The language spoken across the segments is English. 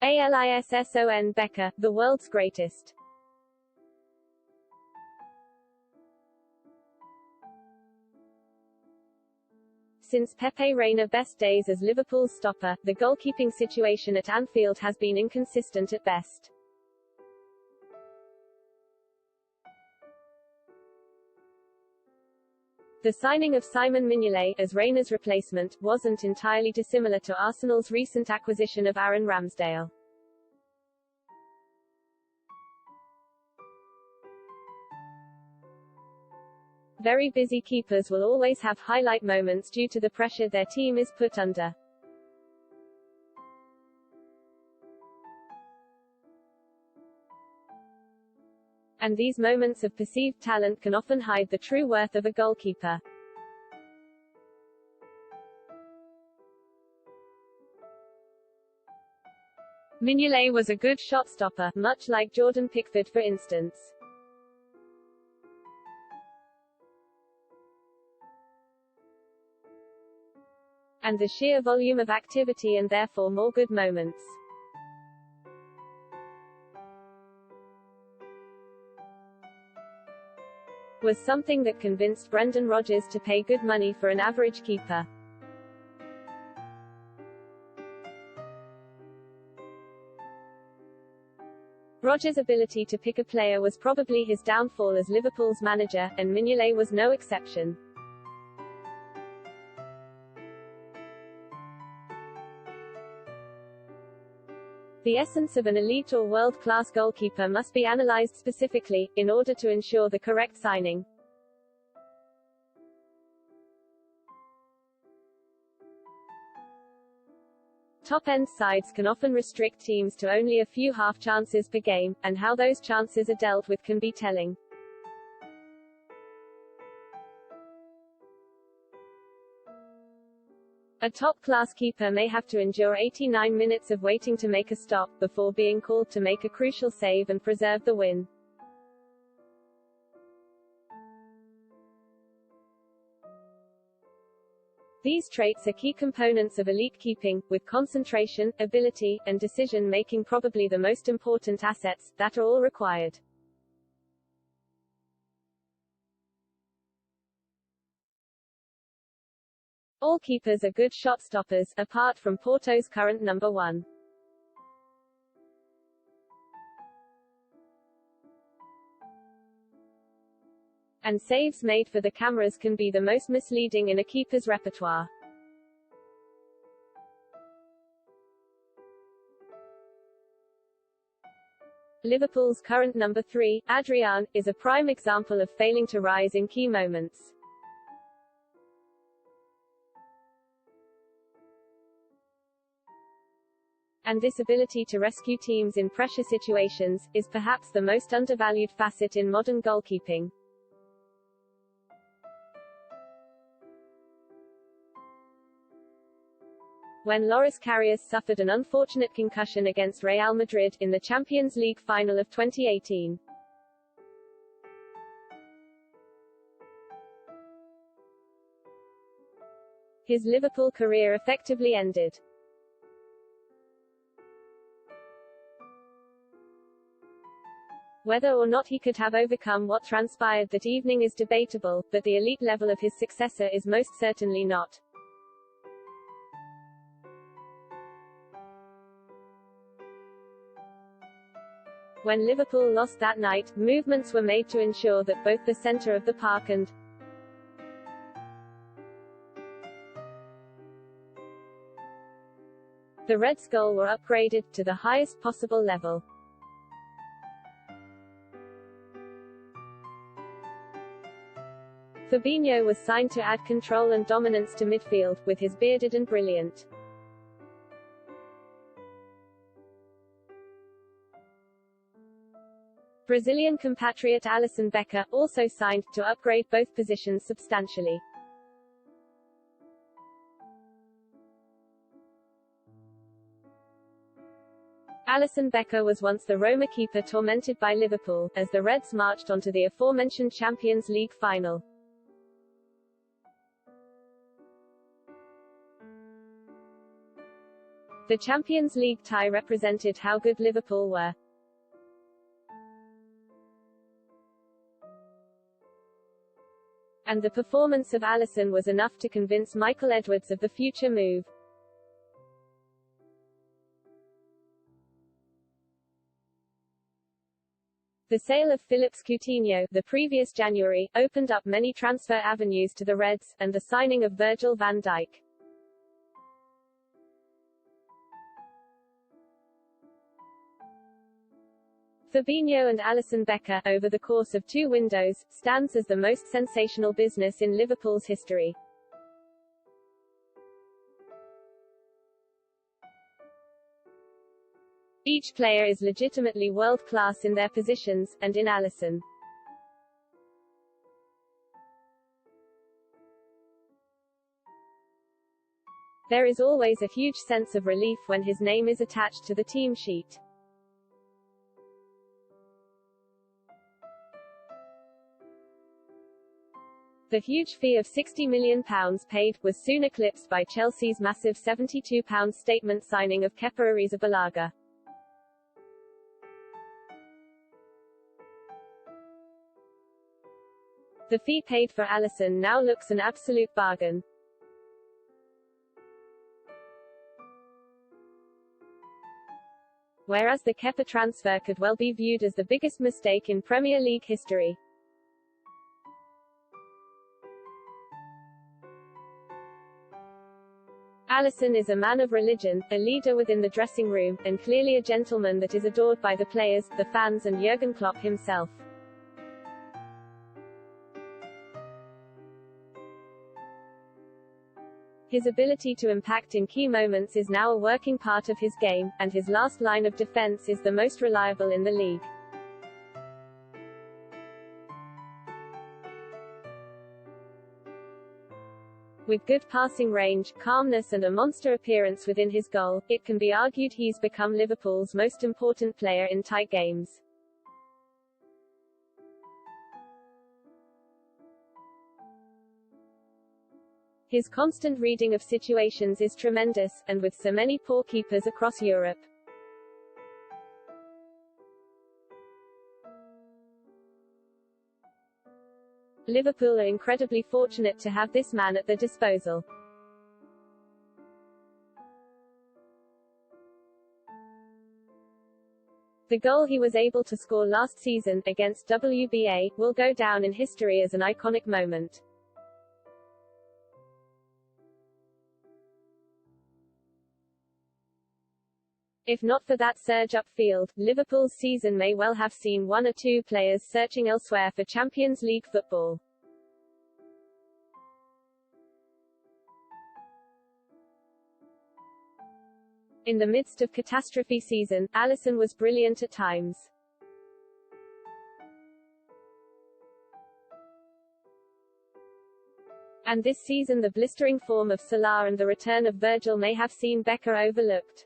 Alisson Becker, the world's greatest. Since Pepe's reign of best days as Liverpool's stopper, the goalkeeping situation at Anfield has been inconsistent at best. The signing of Simon Mignolet, as Reina's replacement, wasn't entirely dissimilar to Arsenal's recent acquisition of Aaron Ramsdale. Very busy keepers will always have highlight moments due to the pressure their team is put under. And these moments of perceived talent can often hide the true worth of a goalkeeper. Mignolet was a good shot stopper, much like Jordan Pickford for instance. And the sheer volume of activity and therefore more good moments was something that convinced Brendan Rodgers to pay good money for an average keeper. Rodgers' ability to pick a player was probably his downfall as Liverpool's manager, and Mignolet was no exception. The essence of an elite or world-class goalkeeper must be analyzed specifically, in order to ensure the correct signing. Top-end sides can often restrict teams to only a few half chances per game, and how those chances are dealt with can be telling. A top-class keeper may have to endure 89 minutes of waiting to make a stop, before being called to make a crucial save and preserve the win. These traits are key components of elite keeping, with concentration, ability, and decision-making probably the most important assets, that are all required. All keepers are good shot stoppers, apart from Porto's current number 1. And saves made for the cameras can be the most misleading in a keeper's repertoire. Liverpool's current number 3, Adrian, is a prime example of failing to rise in key moments. And this ability to rescue teams in pressure situations is perhaps the most undervalued facet in modern goalkeeping. When Loris Karius suffered an unfortunate concussion against Real Madrid in the Champions League final of 2018. His Liverpool career effectively ended. Whether or not he could have overcome what transpired that evening is debatable, but the elite level of his successor is most certainly not. When Liverpool lost that night, movements were made to ensure that both the centre of the park and the Reds' goal were upgraded to the highest possible level. Fabinho was signed to add control and dominance to midfield, with his bearded and brilliant Brazilian compatriot Alisson Becker, also signed, to upgrade both positions substantially. Alisson Becker was once the Roma keeper tormented by Liverpool, as the Reds marched on to the aforementioned Champions League final. The Champions League tie represented how good Liverpool were. And the performance of Alisson was enough to convince Michael Edwards of the future move. The sale of Philippe Coutinho, the previous January, opened up many transfer avenues to the Reds, and the signing of Virgil van Dijk. Fabinho and Alisson Becker, over the course of 2 windows, stands as the most sensational business in Liverpool's history. Each player is legitimately world-class in their positions, and in Alisson, there is always a huge sense of relief when his name is attached to the team sheet. The huge fee of £60 million paid was soon eclipsed by Chelsea's massive £72 statement signing of Kepa Arrizabalaga. The fee paid for Alisson now looks an absolute bargain. Whereas the Kepa transfer could well be viewed as the biggest mistake in Premier League history. Alisson is a man of religion, a leader within the dressing room, and clearly a gentleman that is adored by the players, the fans and Jurgen Klopp himself. His ability to impact in key moments is now a working part of his game, and his last line of defense is the most reliable in the league. With good passing range, calmness and a monster appearance within his goal, it can be argued he's become Liverpool's most important player in tight games. His constant reading of situations is tremendous, and with so many poor keepers across Europe, Liverpool are incredibly fortunate to have this man at their disposal. The goal he was able to score last season, against WBA, will go down in history as an iconic moment. If not for that surge upfield, Liverpool's season may well have seen 1 or 2 players searching elsewhere for Champions League football. In the midst of catastrophe season, Alisson was brilliant at times. And this season the blistering form of Salah and the return of Virgil may have seen Becker overlooked.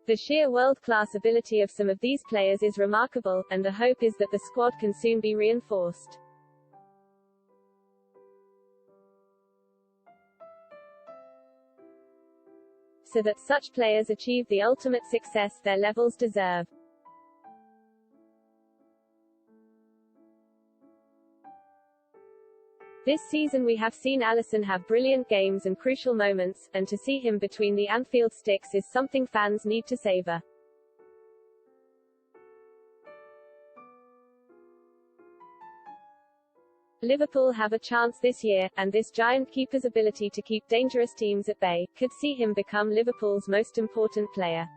The sheer world-class ability of some of these players is remarkable, and the hope is that the squad can soon be reinforced, so that such players achieve the ultimate success their levels deserve. This season we have seen Alisson have brilliant games and crucial moments, and to see him between the Anfield sticks is something fans need to savor. Liverpool have a chance this year, and this giant keeper's ability to keep dangerous teams at bay could see him become Liverpool's most important player.